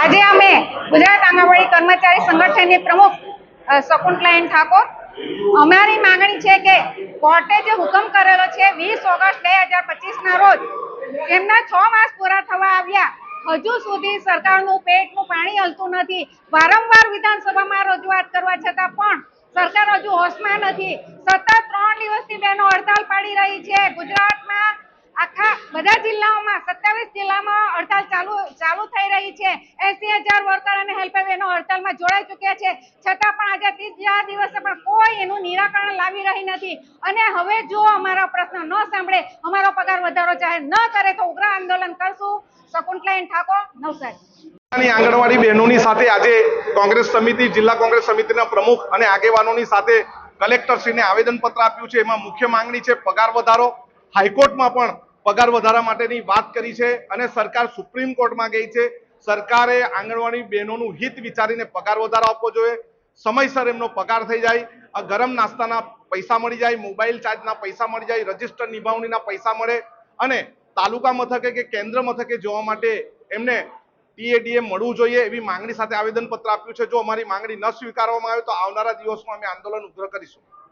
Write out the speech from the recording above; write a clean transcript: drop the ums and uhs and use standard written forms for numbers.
આજે અમે ગુજરાત આંગણવાડી કર્મચારી સંગઠનની પ્રમુખ શકુંતલાબેન ઠાકોર, અમારી માંગણી છે કે કોર્ટે જે હુકમ કરેલો છે 20 ઓગસ્ટ 2025 ના રોજ એમના 6 માસ પૂરા થવા આવ્યા, હજુ સુધી સરકારનું પેટનું પાણી હલતું નથી। વારંવાર વિધાનસભામાં રજૂઆત કરવા છતાં પણ સરકાર હજુ હોશમાં નથી। સતત 3 દિવસથી બહેનો હડતાલ પાડી રહી છે। ગુજરાતમાં આખા બધા જિલ્લાઓમાં 27 જિલ્લામાં હડતાલ ચાલુ થઈ રહી છે। 80,000 વર્કર અને હેલ્પર બહેનો હડતાલમાં જોડાઈ ચૂક્યા છે, છતાં પણ આજે 30 દિવસે પણ કોઈ એનું નિરાકરણ લાવી રહી નથી। અને હવે જો અમારો પ્રશ્ન ન સાંભળે, અમારો પગાર વધારો જાહેર ન કરે તો ઉગ્ર આંદોલન કરશું। શકુંતલાબેન ઠાકોર, નવસારી। આંગણવાડી બહેનોની સાથે આજે કોંગ્રેસ સમિતિ, જિલ્લા કોંગ્રેસ સમિતિના પ્રમુખ અને આગેવાનોની સાથે કલેક્ટરશ્રીને આવેદનપત્ર આપ્યું છે। એમાં મુખ્ય માંગણી છે પગાર વધારો। હાઈકોર્ટમાં પણ પગાર વધારા માટેની વાત કરી છે અને સરકાર સુપ્રીમ કોર્ટમાં ગઈ છે। સરકારે આંગણવાડી બહેનોનું હિત વિચારીને પગાર વધારો આપવો જોઈએ। સમયસર એમનો પગાર થઈ જાય, ગરમ નાસ્તાના પૈસા મળી જાય, મોબાઈલ ચાર્જના પૈસા મળી જાય, રજીસ્ટર નિભાવણીના પૈસા મળે અને તાલુકા મથકે કે કેન્દ્ર મથકે જવા માટે એમને ટીએડીએ મળવું જોઈએ, એવી માંગણી સાથે આવેદનપત્ર આપ્યું છે। જો અમારી માંગણી ન સ્વીકારવામાં આવે તો આવનારા દિવસમાં અમે આંદોલન ઉગ્ર કરીશું।